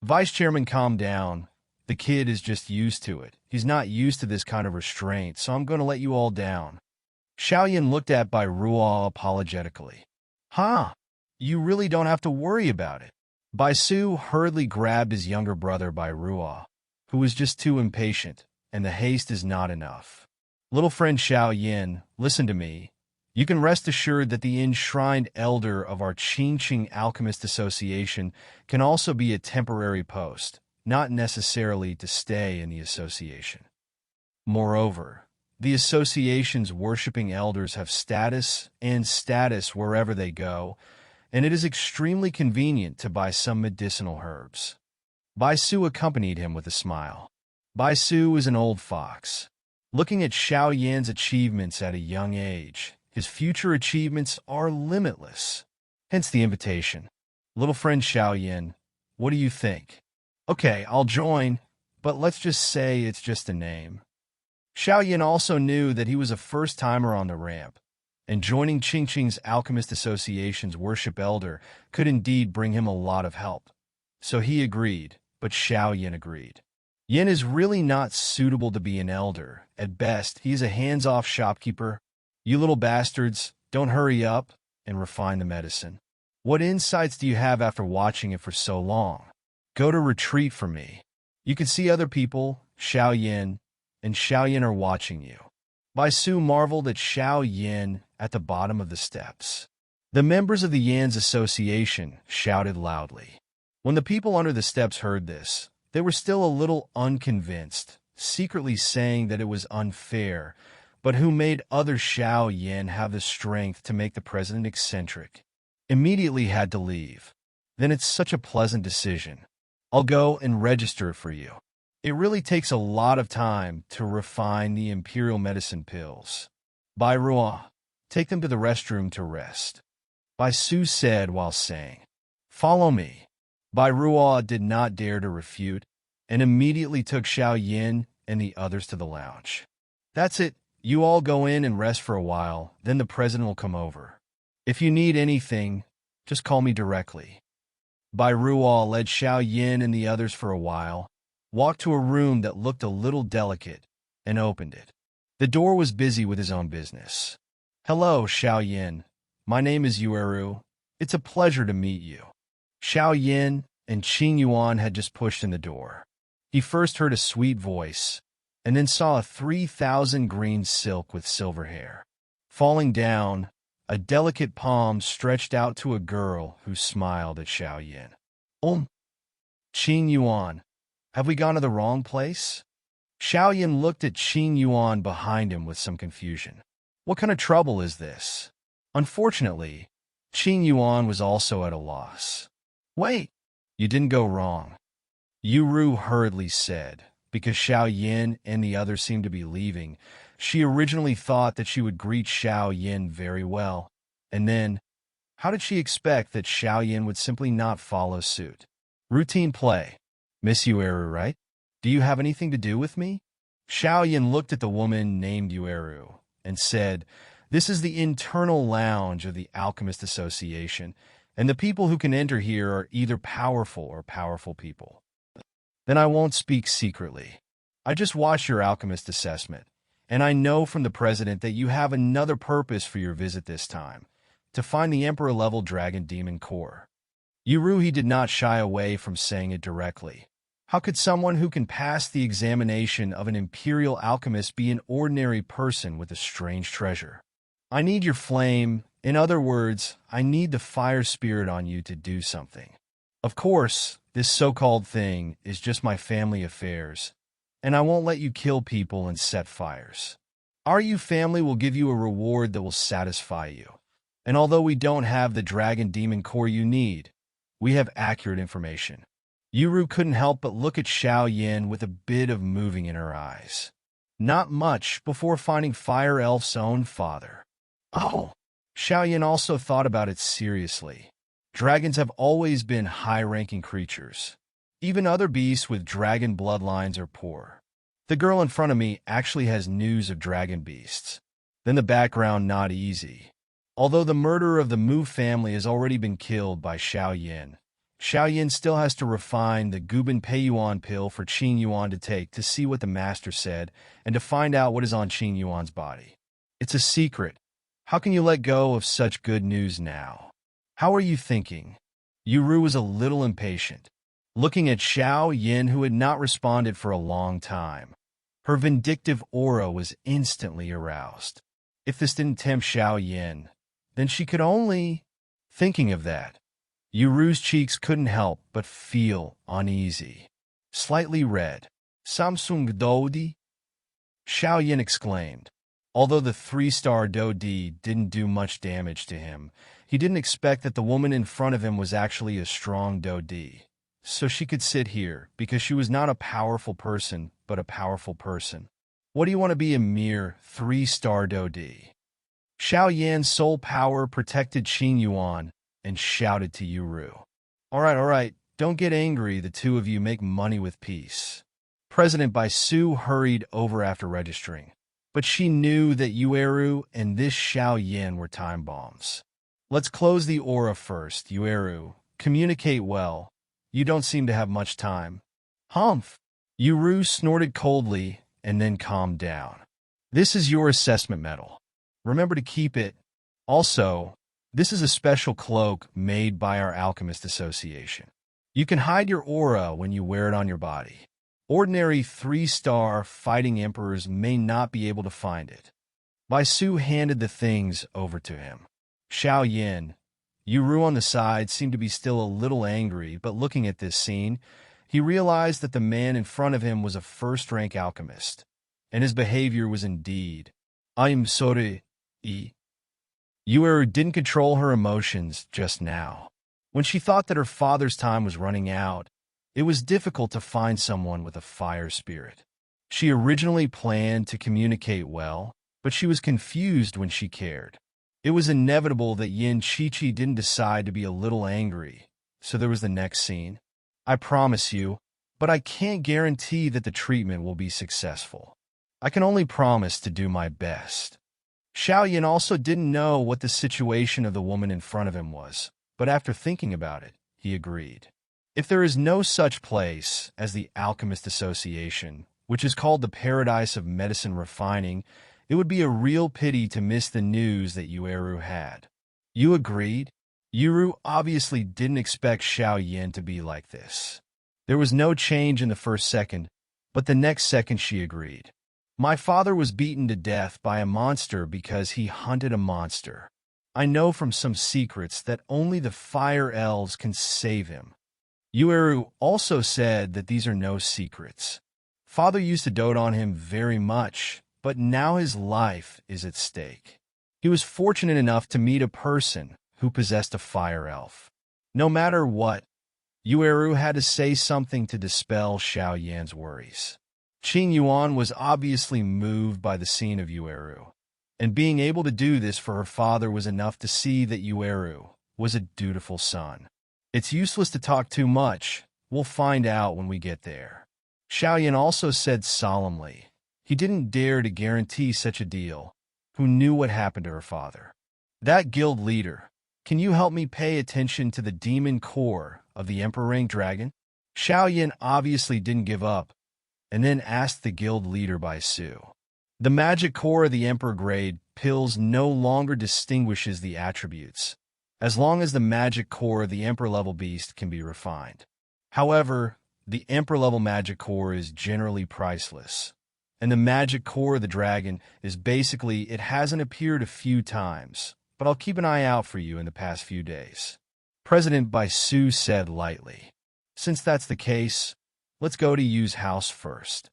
Vice Chairman, calm down. The kid is just used to it. He's not used to this kind of restraint, so I'm going to let you all down. Xiaoyan looked at Bai Ruo apologetically. Huh? You really don't have to worry about it. Bai Su hurriedly grabbed his younger brother Bai Ruo, who was just too impatient, and the haste is not enough. Little friend Xiaoyan, listen to me. You can rest assured that the enshrined elder of our Qingqing Alchemist Association can also be a temporary post, not necessarily to stay in the association. Moreover, the association's worshipping elders have status wherever they go, and it is extremely convenient to buy some medicinal herbs. Bai Su accompanied him with a smile. Bai Su is an old fox. Looking at Xiaoyan's achievements at a young age, his future achievements are limitless. Hence the invitation. Little friend Xiaoyan, what do you think? Okay, I'll join, but let's just say it's just a name. Xiaoyan also knew that he was a first-timer on the ramp, and joining Qingqing's Alchemist Association's worship elder could indeed bring him a lot of help. So he agreed, but Xiaoyan agreed. Yin is really not suitable to be an elder. At best, he is a hands-off shopkeeper. You little bastards, don't hurry up and refine the medicine. What insights do you have after watching it for so long? Go to retreat from me. You can see other people, Xiaoyan, and Xiaoyan are watching you. Bai Su marveled at Xiaoyan at the bottom of the steps. The members of the Yan's association shouted loudly. When the people under the steps heard this, they were still a little unconvinced, secretly saying that it was unfair, but who made other Xiaoyan have the strength to make the president eccentric? Immediately had to leave. Then it's such a pleasant decision. I'll go and register it for you. It really takes a lot of time to refine the imperial medicine pills. Bai Ruo, take them to the restroom to rest. Bai Su said while saying, follow me. Bai Ruo did not dare to refute, and immediately took Xiaoyan and the others to the lounge. That's it. You all go in and rest for a while, then the president will come over. If you need anything, just call me directly. Bai Ruo led Xiaoyan and the others for a while, walked to a room that looked a little delicate, and opened it. The door was busy with his own business. Hello, Xiaoyan. My name is Yueru. It's a pleasure to meet you. Xiaoyan and Qing Yuan had just pushed in the door. He first heard a sweet voice, and then saw a 3,000 green silk with silver hair. Falling down, a delicate palm stretched out to a girl who smiled at Xiaoyan. Qing Yuan, have we gone to the wrong place? Xiaoyan looked at Qing Yuan behind him with some confusion. What kind of trouble is this? Unfortunately, Qing Yuan was also at a loss. Wait, you didn't go wrong, Yueru hurriedly said. Because Xiaoyan and the others seemed to be leaving, she originally thought that she would greet Xiaoyan very well. And then, how did she expect that Xiaoyan would simply not follow suit? Routine play. Miss Yueru, right? Do you have anything to do with me? Xiaoyan looked at the woman named Yueru and said, this is the internal lounge of the Alchemist Association, and the people who can enter here are either powerful or powerful people. Then I won't speak secretly. I just watched your alchemist assessment, and I know from the president that you have another purpose for your visit this time, to find the Emperor-level Dragon Demon Core. Yueru, he did not shy away from saying it directly. How could someone who can pass the examination of an Imperial alchemist be an ordinary person with a strange treasure? I need your flame. In other words, I need the fire spirit on you to do something. Of course, this so-called thing is just my family affairs, and I won't let you kill people and set fires. Our Yu family will give you a reward that will satisfy you. And although we don't have the Dragon Demon Core you need, we have accurate information. Yueru couldn't help but look at Xiaoyan with a bit of moving in her eyes. Not much before finding Fire Elf's own father. Oh! Xiaoyan also thought about it seriously. Dragons have always been high-ranking creatures. Even other beasts with dragon bloodlines are poor. The girl in front of me actually has news of dragon beasts. Then the background not easy. Although the murderer of the Mu family has already been killed by Xiaoyan, Xiao Yin still has to refine the Guban Peiyuan pill for Qin Yuan to take to see what the master said and to find out what is on Qin Yuan's body. It's a secret. How can you let go of such good news now? How are you thinking? Yueru was a little impatient, looking at Xiao Yin, who had not responded for a long time. Her vindictive aura was instantly aroused. If this didn't tempt Xiao Yin, then she could only... Thinking of that, Yueru's cheeks couldn't help but feel uneasy. Slightly red. Samsung Dodi? Xiao Yin exclaimed. Although the 3-star Dodi didn't do much damage to him, he didn't expect that the woman in front of him was actually a strong Dodi. So she could sit here, because she was not a powerful person, but a powerful person. What do you want to be, a mere 3-star Dodi? Xiao Yan's soul power protected Qin Yuan and shouted to Yueru. All right, don't get angry, the two of you make money with peace. President Bai Su hurried over after registering, but she knew that Yueru and this Xiao Yin were time bombs. Let's close the aura first, Yueru. Communicate well. You don't seem to have much time. Humph! Yueru snorted coldly and then calmed down. This is your assessment medal. Remember to keep it. Also, this is a special cloak made by our Alchemist Association. You can hide your aura when you wear it on your body. Ordinary 3-star fighting emperors may not be able to find it. Bai Su handed the things over to him. Xiao Yin, Yueru on the side, seemed to be still a little angry, but looking at this scene, he realized that the man in front of him was a first-rank alchemist, and his behavior was indeed, I am sorry. Yueru didn't control her emotions just now. When she thought that her father's time was running out, it was difficult to find someone with a fire spirit. She originally planned to communicate well, but she was confused when she cared. It was inevitable that Yin Qiqi didn't decide to be a little angry, so there was the next scene. I promise you, but I can't guarantee that the treatment will be successful. I can only promise to do my best. Xiao Yin also didn't know what the situation of the woman in front of him was, but after thinking about it, he agreed. If there is no such place as the Alchemist Association, which is called the Paradise of Medicine Refining, it would be a real pity to miss the news that Yueru had. You agreed? Yueru obviously didn't expect Xiao Yin to be like this. There was no change in the first second, but the next second she agreed. My father was beaten to death by a monster because he hunted a monster. I know from some secrets that only the fire elves can save him. Yueru also said that these are no secrets. Father used to dote on him very much, but now his life is at stake. He was fortunate enough to meet a person who possessed a fire elf. No matter what, Yueru had to say something to dispel Xiao Yan's worries. Qin Yuan was obviously moved by the scene of Yueru, and being able to do this for her father was enough to see that Yueru was a dutiful son. It's useless to talk too much. We'll find out when we get there. Xiao Yan also said solemnly, he didn't dare to guarantee such a deal, who knew what happened to her father. That guild leader, can you help me pay attention to the demon core of the Emperor Rank Dragon? Xiao Yan obviously didn't give up, and then asked the guild leader Bai Su. The magic core of the Emperor grade pills no longer distinguishes the attributes, as long as the magic core of the Emperor level beast can be refined. However, the Emperor level magic core is generally priceless, and the magic core of the dragon is basically, it hasn't appeared a few times, but I'll keep an eye out for you in the past few days. President Bai Su said lightly. Since that's the case, let's go to Yu's house first.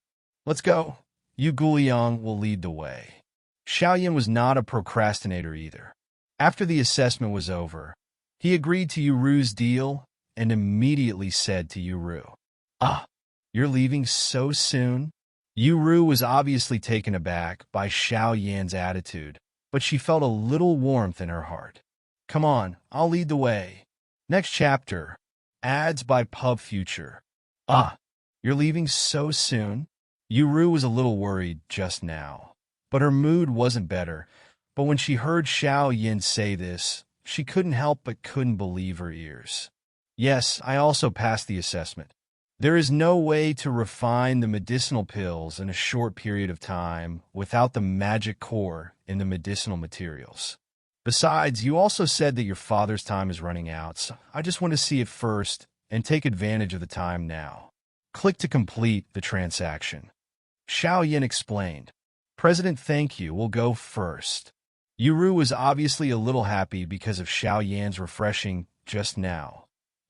Let's go. Yu Guliang will lead the way. Xiao Yan was not a procrastinator either. After the assessment was over, he agreed to Yueru's deal and immediately said to Yueru, you're leaving so soon? Yueru was obviously taken aback by Xiao Yan's attitude, but she felt a little warmth in her heart. Come on, I'll lead the way. Next chapter, ads by Pub Future. You're leaving so soon? Yueru was a little worried just now, but her mood wasn't better. But when she heard Xiao Yin say this, she couldn't help but couldn't believe her ears. Yes, I also passed the assessment. There is no way to refine the medicinal pills in a short period of time without the magic core in the medicinal materials. Besides, you also said that your father's time is running out, so I just want to see it first and take advantage of the time now. Click to complete the transaction. Xiao Yin explained. President, thank you. We'll go first. Yueru was obviously a little happy because of Xiao Yan's refreshing just now.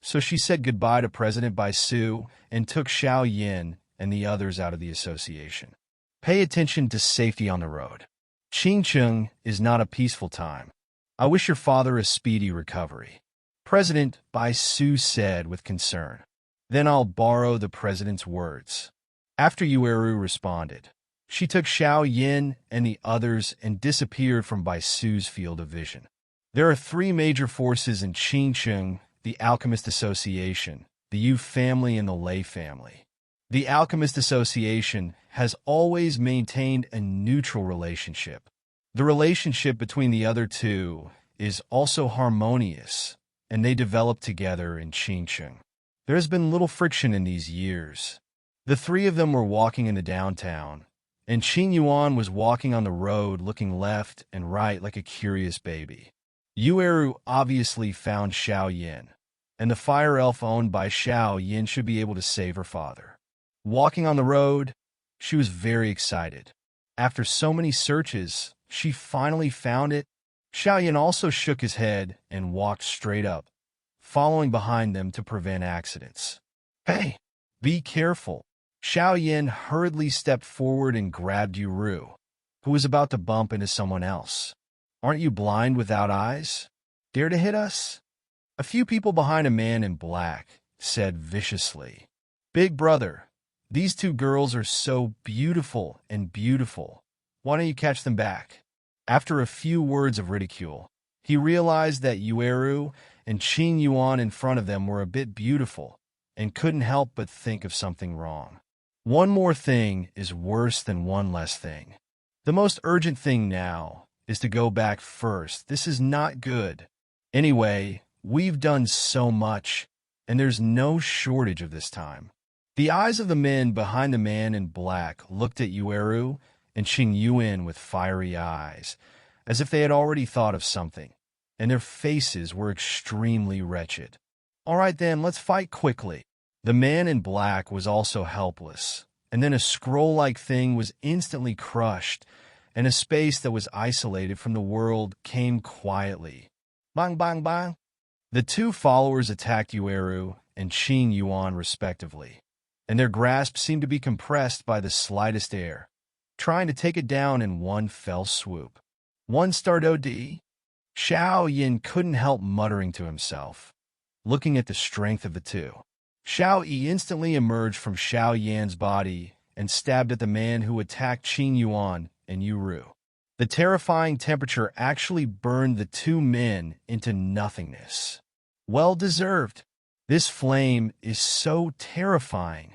So she said goodbye to President Bai Su and took Xiao Yin and the others out of the association. Pay attention to safety on the road. Qingcheng is not a peaceful time. I wish your father a speedy recovery. President Bai Su said with concern. Then I'll borrow the president's words. After Yueru responded, she took Xiao Yin and the others and disappeared from Bai Su's field of vision. There are three major forces in Qingcheng: the Alchemist Association, the Yu family, and the Lei family. The Alchemist Association has always maintained a neutral relationship. The relationship between the other two is also harmonious, and they developed together in Qingcheng. There has been little friction in these years. The three of them were walking in the downtown, and Qing Yuan was walking on the road looking left and right like a curious baby. Yueru obviously found Xiao Yin, and the fire elf owned by Xiao Yin should be able to save her father. Walking on the road, she was very excited. After so many searches, she finally found it. Xiao Yin also shook his head and walked straight up, following behind them to prevent accidents. Hey, be careful. Xiao Yin hurriedly stepped forward and grabbed Yueru, who was about to bump into someone else. Aren't you blind without eyes? Dare to hit us? A few people behind a man in black said viciously. Big brother, these two girls are so beautiful and beautiful. Why don't you catch them back? After a few words of ridicule, he realized that Yueru and Qing Yuan in front of them were a bit beautiful and couldn't help but think of something wrong. One more thing is worse than one less thing. The most urgent thing now is to go back first. This is not good. Anyway, we've done so much, and there's no shortage of this time. The eyes of the men behind the man in black looked at Yueru and Qing Yuan with fiery eyes, as if they had already thought of something, and their faces were extremely wretched. All right then, let's fight quickly. The man in black was also helpless, and then a scroll-like thing was instantly crushed, and a space that was isolated from the world came quietly. Bang, bang, bang. The two followers attacked Yueru and Qing Yuan respectively, and their grasp seemed to be compressed by the slightest air, trying to take it down in one fell swoop. One-star OD? Xiao Yin couldn't help muttering to himself, looking at the strength of the two. Xiao Yi instantly emerged from Xiao Yan's body and stabbed at the man who attacked Qing Yuan and Yueru. The terrifying temperature actually burned the two men into nothingness. Well deserved. This flame is so terrifying.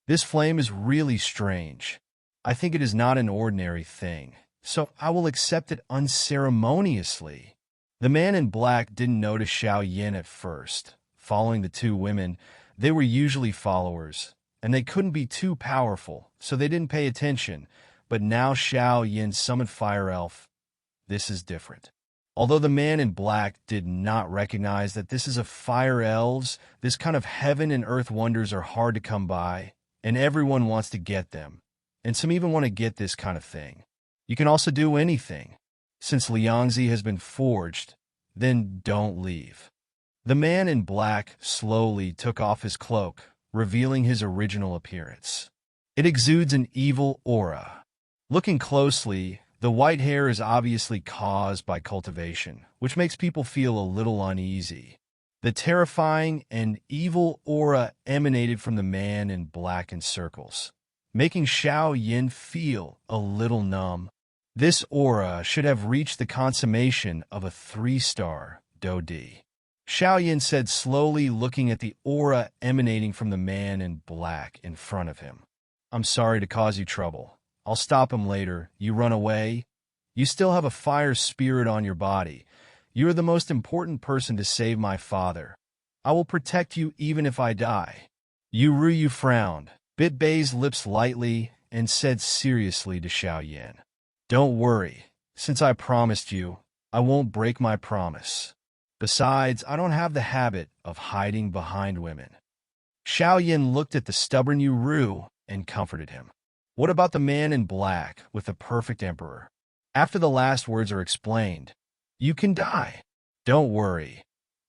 This flame is really strange. I think it is not an ordinary thing, so I will accept it unceremoniously. The man in black didn't notice Xiao Yin at first. Following the two women, they were usually followers, and they couldn't be too powerful, so they didn't pay attention. But now Xiao Yin summoned Fire Elf. This is different. Although the man in black did not recognize that this is a Fire Elves, this kind of heaven and earth wonders are hard to come by, and everyone wants to get them. And some even want to get this kind of thing. You can also do anything. Since Liangzi has been forged, then don't leave. The man in black slowly took off his cloak, revealing his original appearance. It exudes an evil aura. Looking closely, the white hair is obviously caused by cultivation, which makes people feel a little uneasy. The terrifying and evil aura emanated from the man in black in circles, making Xiao Yin feel a little numb. This aura should have reached the consummation of a 3-star Dodi. Xiao Yin said slowly, looking at the aura emanating from the man in black in front of him. I'm sorry to cause you trouble. I'll stop him later. You run away. You still have a fire spirit on your body. You are the most important person to save my father. I will protect you even if I die. Yueru frowned, bit Bei's lips lightly, and said seriously to Xiaoyan, "Don't worry. Since I promised you, I won't break my promise. Besides, I don't have the habit of hiding behind women." Xiaoyan looked at the stubborn Yueru and comforted him. What about the man in black with the perfect emperor? After the last words are explained, you can die. Don't worry.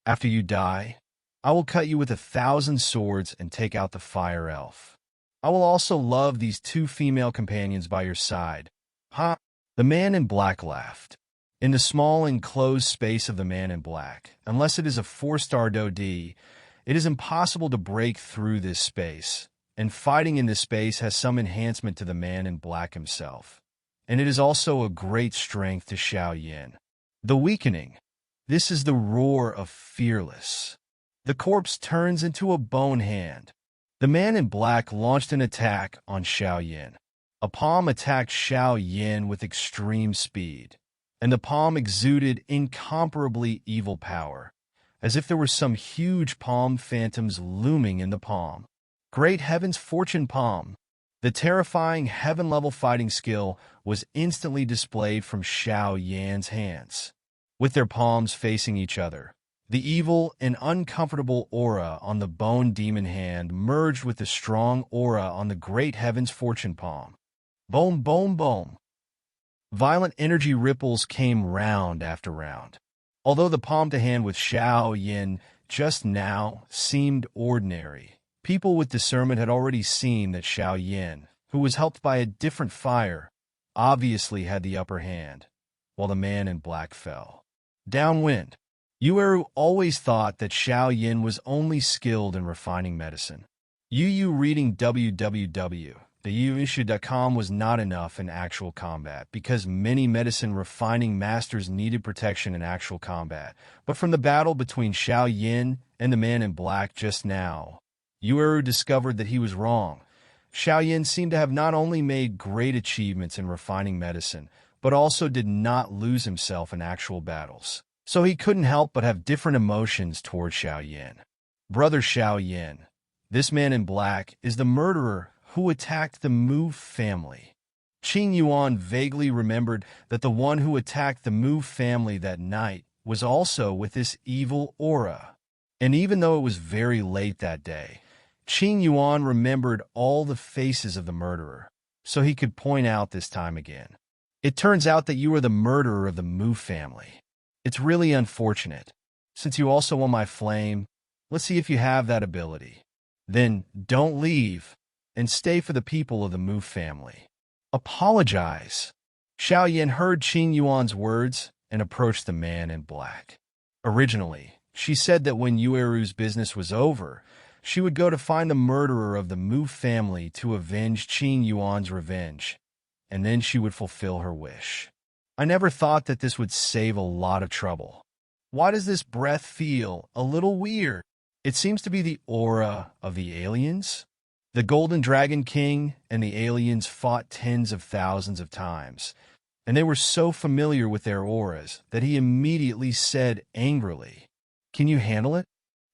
After you die, I will cut you with 1,000 swords and take out the fire elf. I will also love these 2 female companions by your side. Huh? The man in black laughed. In the small enclosed space of the man in black, unless it is a 4-star DoD, it is impossible to break through this space, and fighting in this space has some enhancement to the man in black himself. And it is also a great strength to Xiaoyan. The weakening. This is the roar of fearless. The corpse turns into a bone hand. The man in black launched an attack on Xiaoyan. A palm attacked Xiaoyan with extreme speed, and the palm exuded incomparably evil power, as if there were some huge palm phantoms looming in the palm. Great heavens, fortune palm! The terrifying heaven-level fighting skill was instantly displayed from Xiaoyan's hands. With their palms facing each other, the evil and uncomfortable aura on the bone demon hand merged with the strong aura on the great heavens fortune palm. Boom, boom, boom. Violent energy ripples came round after round. Although the palm-to-hand with Xiaoyan just now seemed ordinary, people with discernment had already seen that Xiaoyan, who was helped by a different fire, obviously had the upper hand, while the man in black fell. Downwind. Yueru always thought that Xiaoyan was only skilled in refining medicine. Reading www.theyuishu.com was not enough in actual combat because many medicine refining masters needed protection in actual combat. But from the battle between Xiaoyan and the man in black just now, Yueru discovered that he was wrong. Xiaoyan seemed to have not only made great achievements in refining medicine, but also did not lose himself in actual battles. So he couldn't help but have different emotions toward Xiaoyan. Brother Xiaoyan, this man in black is the murderer who attacked the Mu family. Qing Yuan vaguely remembered that the one who attacked the Mu family that night was also with this evil aura. And even though it was very late that day, Qing Yuan remembered all the faces of the murderer, so he could point out this time again. It turns out that you are the murderer of the Mu family. It's really unfortunate. Since you also want my flame, let's see if you have that ability. Then don't leave, and stay for the people of the Mu family. Apologize. Xiaoyan heard Qing Yuan's words and approached the man in black. Originally, she said that when Yueru's business was over, she would go to find the murderer of the Mu family to avenge Qing Yuan's revenge, and then she would fulfill her wish. I never thought that this would save a lot of trouble. Why does this breath feel a little weird? It seems to be the aura of the aliens. The Golden Dragon King and the aliens fought tens of thousands of times, and they were so familiar with their auras that he immediately said angrily, "Can you handle it?"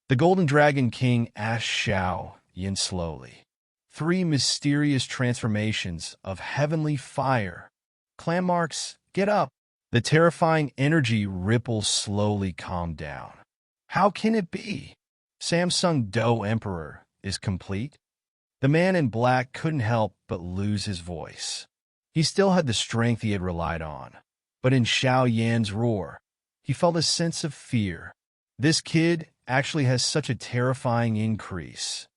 The Golden Dragon King asked Xiaoyan slowly. 3 mysterious transformations of heavenly fire. Clan marks, get up. The terrifying energy ripples slowly calmed down. How can it be? Samsung Do Emperor is complete? The man in black couldn't help but lose his voice. He still had the strength he had relied on, but in Xiaoyan's roar, he felt a sense of fear. This kid actually has such a terrifying increase.